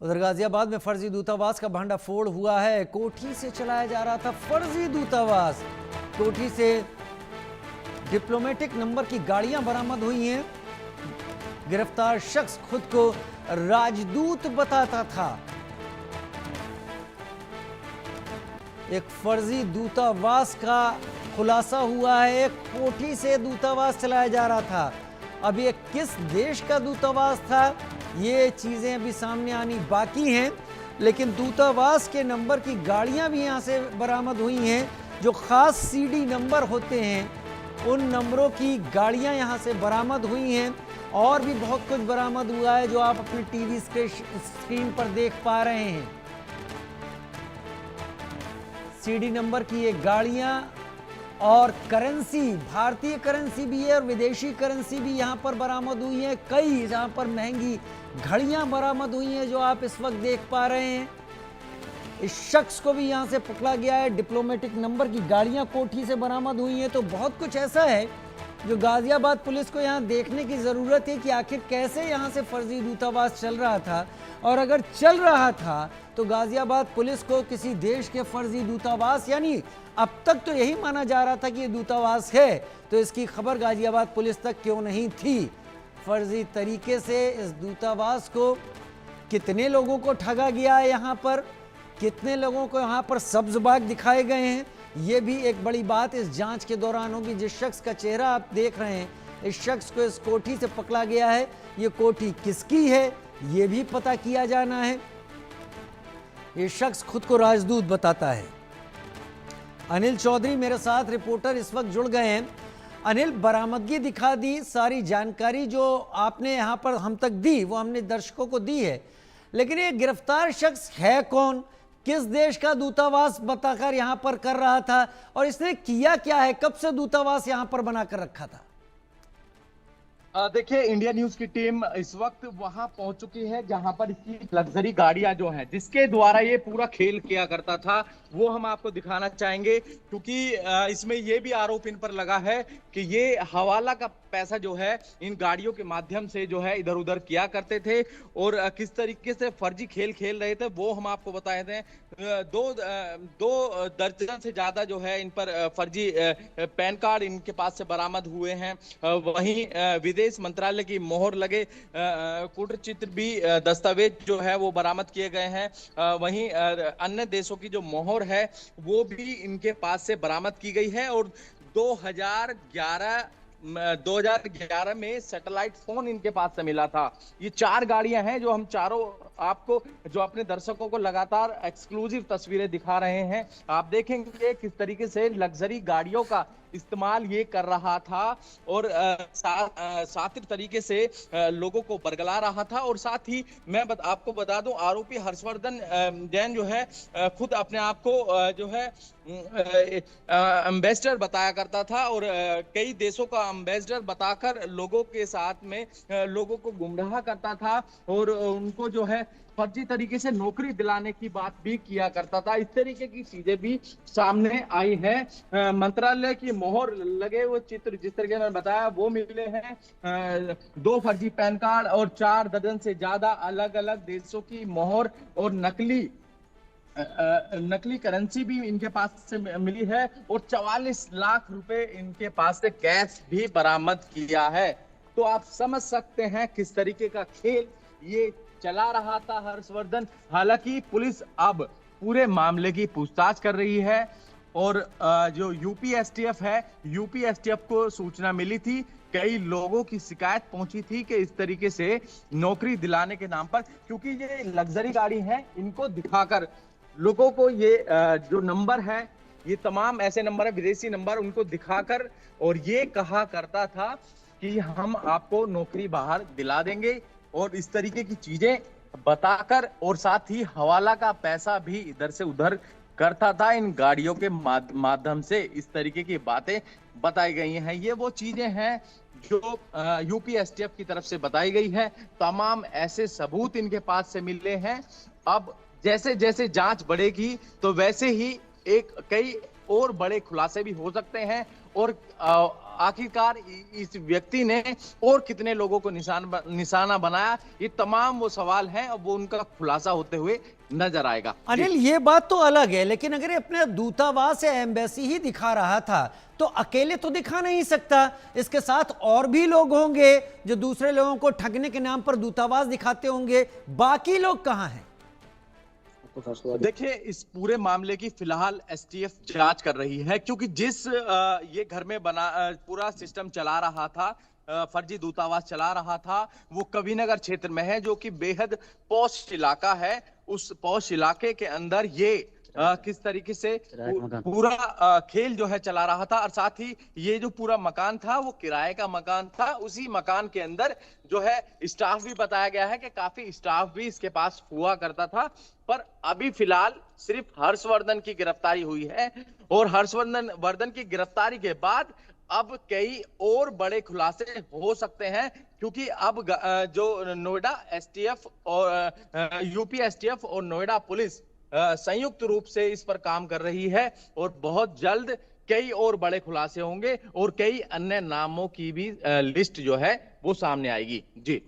उधर गाजियाबाद में फर्जी दूतावास का भंडाफोड़ हुआ है। कोठी से चलाया जा रहा था फर्जी दूतावास। कोठी से डिप्लोमेटिक नंबर की गाड़ियां बरामद हुई हैं। गिरफ्तार शख्स खुद को राजदूत बताता था। एक फर्जी दूतावास का खुलासा हुआ है। एक कोठी से दूतावास चलाया जा रहा था। अब ये किस देश का दूतावास था, ये चीजें अभी सामने आनी बाकी हैं, लेकिन दूतावास के नंबर की गाड़ियां भी यहां से बरामद हुई हैं। जो खास सीडी नंबर होते हैं उन नंबरों की गाड़ियां यहां से बरामद हुई हैं। और भी बहुत कुछ बरामद हुआ है जो आप अपने टीवी स्क्रीन पर देख पा रहे हैं। सीडी नंबर की ये गाड़ियां और करेंसी, भारतीय करेंसी भी है और विदेशी करेंसी भी यहां पर बरामद हुई है। कई यहां पर महंगी घड़ियां बरामद हुई हैं जो आप इस वक्त देख पा रहे हैं। इस शख्स को भी यहां से पकड़ा गया है। डिप्लोमेटिक नंबर की गाड़ियां कोठी से बरामद हुई हैं। तो बहुत कुछ ऐसा है जो गाजियाबाद पुलिस को यहां देखने की जरूरत है कि आखिर कैसे यहां से फर्जी दूतावास चल रहा था, और अगर चल रहा था तो गाजियाबाद पुलिस को किसी देश के फर्जी दूतावास, यानी अब तक तो यही माना जा रहा था कि ये दूतावास है, तो इसकी खबर गाजियाबाद पुलिस तक क्यों नहीं थी। फर्जी तरीके से इस दूतावास को कितने लोगों को ठगा गया है, यहाँ पर कितने लोगों को यहाँ पर सब्ज बाग दिखाए गए हैं, ये भी एक बड़ी बात इस जांच के दौरान होगी। जिस शख्स का चेहरा आप देख रहे हैं, इस शख्स को इस कोठी से पकड़ा गया है। ये कोठी किसकी है ये भी पता किया जाना है। ये शख्स खुद को राजदूत बताता है। अनिल चौधरी मेरे साथ रिपोर्टर इस वक्त जुड़ गए हैं। अनिल, बरामदगी दिखा दी, सारी जानकारी जो आपने यहाँ पर हम तक दी वो हमने दर्शकों को दी है, लेकिन ये गिरफ्तार शख्स है कौन, किस देश का दूतावास बताकर यहाँ पर कर रहा था, और इसने किया क्या है, कब से दूतावास यहाँ पर बनाकर रखा था? देखिए, इंडिया न्यूज की टीम इस वक्त वहां पहुंच चुकी है जहां पर इसकी लग्जरी गाड़ियां जो हैं जिसके द्वारा ये पूरा खेल किया करता था वो हम आपको दिखाना चाहेंगे, क्योंकि इसमें ये भी आरोप इन पर लगा है कि ये हवाला का पैसा जो है इन गाड़ियों के माध्यम से जो है इधर उधर किया करते थे, और किस तरीके से फर्जी खेल खेल रहे थे वो हम आपको बताए थे। दो दर्जन से ज्यादा जो है इन पर फर्जी पैन कार्ड इनके पास से बरामद हुए हैं। वहीं विदेश मंत्रालय की मोहर लगे कूटचित्र भी दस्तावेज जो है वो बरामद किए गए हैं। वहीं अन्य देशों की जो मोहर है वो भी इनके पास से बरामद की गई है। और 2011 में सैटेलाइट फोन इनके पास से मिला था। ये 4 गाड़ियां हैं जो हम चारों आपको, जो अपने दर्शकों को लगातार एक्सक्लूसिव तस्वीरें दिखा रहे हैं। आप देखेंगे किस तरीके से लग्जरी गाड़ियों का इस्तेमाल ये कर रहा था और शातिर तरीके से लोगों को बरगला रहा था। और साथ ही मैं आपको बता दूं, आरोपी हर्षवर्धन जैन जो है खुद अपने आप को जो है एम्बेसडर बताया करता था, और कई देशों का एम्बेसडर बताकर लोगों के साथ में लोगों को गुमराह करता था और उनको जो है फर्जी तरीके से नौकरी दिलाने की बात भी किया करता था। इस तरीके की चीजें भी सामने आई है। मंत्रालय की मोहर लगे हुए चित्र जिस तरीके मैंने बताया वो मिले हैं। 2 फर्जी पैन कार्ड और 4 दर्जन से ज्यादा अलग अलग देशों की मोहर और नकली करेंसी भी इनके पास से मिली है, और 44 लाख रुपए इनके पास से कैश भी बरामद किया है। तो आप समझ सकते हैं किस तरीके का खेल ये चला रहा था हर्षवर्धन। हालांकि पुलिस अब पूरे मामले की पूछताछ कर रही है, और जो यूपीएसटीएफ है, यूपीएसटीएफ को सूचना मिली थी, कई लोगों की शिकायत पहुंची थी कि इस तरीके से नौकरी दिलाने के नाम पर, क्योंकि ये लग्जरी गाड़ी है, इनको दिखाकर लोगों को ये जो नंबर है, ये तमाम ऐसे नंबर है विदेशी नंबर, उनको दिखाकर और ये कहा करता था कि हम आपको नौकरी बाहर दिला देंगे, और इस तरीके की चीजें बताकर, और साथ ही हवाला का पैसा भी इधर से उधर करता था इन गाड़ियों के माध्यम से। इस तरीके की बातें बताई गई हैं। ये वो चीजें हैं जो यूपीएसटीएफ की तरफ से बताई गई है। तमाम ऐसे सबूत इनके पास से मिले हैं। अब जैसे जैसे जांच बढ़ेगी तो वैसे ही कई और बड़े खुलासे भी हो सकते हैं, और आखिरकार इस व्यक्ति ने और कितने लोगों को निशाना बनाया, ये तमाम वो सवाल हैं और वो उनका खुलासा होते हुए नजर आएगा। अनिल, ये बात तो अलग है, लेकिन अगर ये अपने दूतावास या एम्बेसी ही दिखा रहा था तो अकेले तो दिखा नहीं सकता, इसके साथ और भी लोग होंगे जो दूसरे लोगों को ठगने के नाम पर दूतावास दिखाते होंगे। बाकी लोग कहां हैं? देखिए, इस पूरे मामले की फिलहाल एसटीएफ जांच कर रही है, क्योंकि जिस ये घर में बना पूरा सिस्टम चला रहा था, फर्जी दूतावास चला रहा था, वो कविनगर क्षेत्र में है, जो कि बेहद पॉश इलाका है। उस पॉश इलाके के अंदर ये किस तरीके से पूरा खेल जो है चला रहा था, और साथ ही ये जो पूरा मकान था वो किराए का मकान था। उसी मकान के अंदर जो है स्टाफ भी बताया गया है कि काफी स्टाफ भी इसके पास हुआ करता था। पर अभी फिलहाल सिर्फ हर्षवर्धन की गिरफ्तारी हुई है, और हर्षवर्धन की गिरफ्तारी के बाद अब कई और बड़े खुलासे हो सकते हैं, क्योंकि अब जो नोएडा एसटीएफ और यूपी एसटीएफ और नोएडा पुलिस संयुक्त रूप से इस पर काम कर रही है, और बहुत जल्द कई और बड़े खुलासे होंगे और कई अन्य नामों की भी लिस्ट जो है वो सामने आएगी। जी,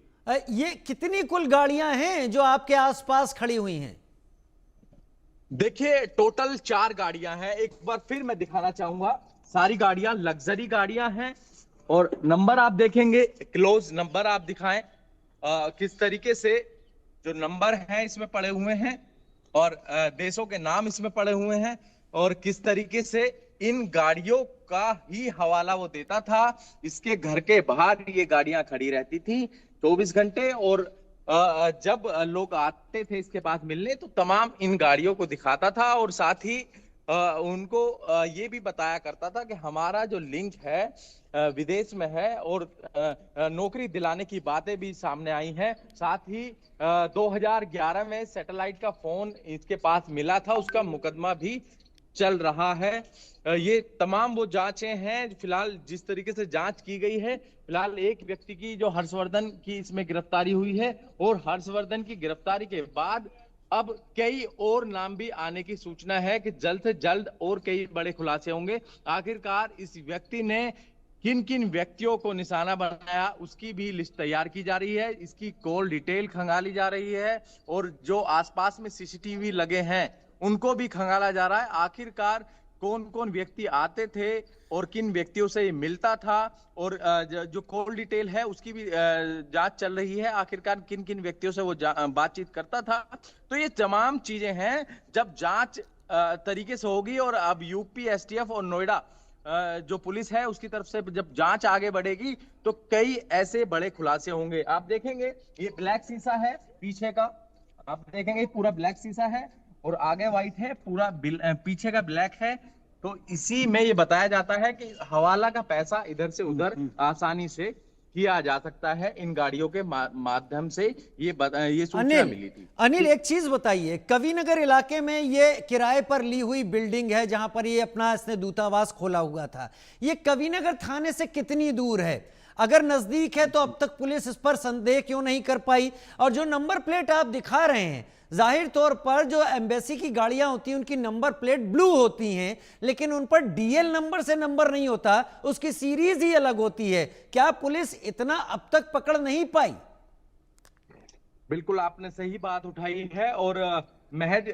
ये कितनी कुल गाड़ियां हैं जो आपके आसपास खड़ी हुई हैं? देखिए, टोटल 4 गाड़ियां हैं। एक बार फिर मैं दिखाना चाहूंगा, सारी गाड़ियां लग्जरी गाड़ियां हैं, और नंबर आप देखेंगे, क्लोज नंबर आप दिखाएं किस तरीके से जो नंबर हैं इसमें पड़े हुए हैं, और देशों के नाम इसमें पड़े हुए हैं, और किस तरीके से इन गाड़ियों का ही हवाला वो देता था। इसके घर के बाहर ये गाड़ियां खड़ी रहती थी 24 घंटे, और जब लोग आते थे इसके पास मिलने तो तमाम इन गाड़ियों को दिखाता था, और साथ ही उनको ये भी बताया करता था कि हमारा जो लिंक है विदेश में है, और नौकरी दिलाने की बातें भी सामने आई हैं। साथ ही 2011 में सैटेलाइट का फोन इसके पास मिला था, उसका मुकदमा भी चल रहा है। ये तमाम वो जांचें हैं फिलहाल जिस तरीके से जांच की गई है। फिलहाल एक व्यक्ति की जो हर्षवर्धन की इसमें गिरफ्तारी हुई है, और हर्षवर्धन की गिरफ्तारी के बाद अब कई और नाम भी आने की सूचना है कि जल्द से जल्द और कई बड़े खुलासे होंगे। आखिरकार इस व्यक्ति ने किन किन व्यक्तियों को निशाना बनाया उसकी भी लिस्ट तैयार की जा रही है, इसकी कॉल डिटेल खंगाली जा रही है, और जो आसपास में सीसीटीवी लगे हैं उनको भी खंगाला जा रहा है। आखिरकार कौन कौन व्यक्ति आते थे और किन व्यक्तियों से ये मिलता था, और जो कॉल डिटेल है उसकी भी जांच चल रही है, आखिरकार किन किन व्यक्तियों से वो बातचीत करता था। तो ये तमाम चीजें हैं, जब जांच तरीके से होगी, और अब यूपी एसटीएफ और नोएडा जो पुलिस है उसकी तरफ से जब जांच आगे बढ़ेगी तो कई ऐसे बड़े खुलासे होंगे। आप देखेंगे ये ब्लैक शीशा है पीछे का, आप देखेंगे पूरा ब्लैक शीशा है, और आगे व्हाइट है, पूरा पीछे का ब्लैक है। तो इसी में ये बताया जाता है कि हवाला का पैसा इधर से उधर आसानी से किया जा सकता है इन गाड़ियों के माध्यम से। ये सूचना मिली थी। अनिल, एक चीज बताइए, कविनगर इलाके में ये किराए पर ली हुई बिल्डिंग है जहां पर ये अपना इसने दूतावास खोला हुआ था, ये कविनगर थाने से कितनी दूर है? अगर नजदीक है तो अब तक पुलिस इस पर संदेह क्यों नहीं कर पाई? और जो नंबर प्लेट आप दिखा रहे हैं, जाहिर तौर पर जो एम्बेसी की गाड़ियां होती हैं उनकी नंबर प्लेट ब्लू होती हैं, लेकिन उन पर डीएल नंबर से नंबर नहीं होता, उसकी सीरीज ही अलग होती है। क्या पुलिस इतना अब तक पकड़ नहीं पाई? बिल्कुल आपने सही बात उठाई है, और महज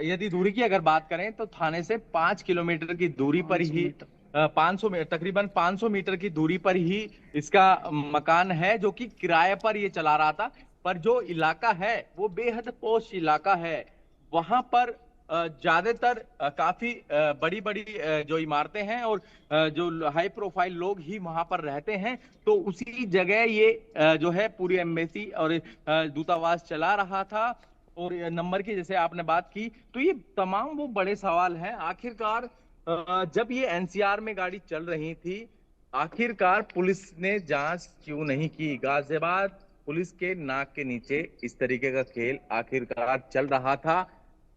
यदि दूरी की अगर बात करें तो थाने से 5 किलोमीटर की दूरी पर ही तकरीबन 500 मीटर की दूरी पर ही इसका मकान है, जो कि किराए पर ये चला रहा था। पर जो इलाका है वो बेहद पॉश इलाका है, वहां पर ज्यादातर काफी बड़ी बड़ी जो इमारतें हैं और जो हाई प्रोफाइल लोग ही वहां पर रहते हैं। तो उसी जगह ये जो है पूरी एम्बेसी और दूतावास चला रहा था, और नंबर की जैसे आपने बात की, तो ये तमाम वो बड़े सवाल हैं। आखिरकार जब ये एनसीआर में गाड़ी चल रही थी, आखिरकार पुलिस ने जांच क्यों नहीं की? गाजियाबाद पुलिस के नाक के नीचे इस तरीके का खेल आखिरकार चल रहा था,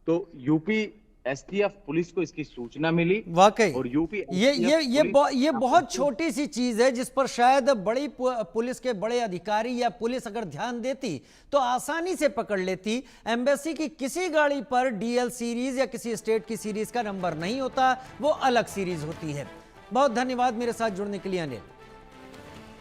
तो यूपी एसटीएफ पुलिस को इसकी सूचना मिली। वाकई और यूपी ये बहुत छोटी सी चीज है जिस पर शायद बड़ी पुलिस के बड़े अधिकारी या पुलिस अगर ध्यान देती तो आसानी से पकड़ लेती। एम्बेसी की किसी गाड़ी पर डीएल सीरीज या किसी स्टेट की सीरीज का नंबर नहीं होता, वो अलग सीरीज होती है। बहुत धन्यवाद मेरे साथ जुड़ने के लिए अनिल।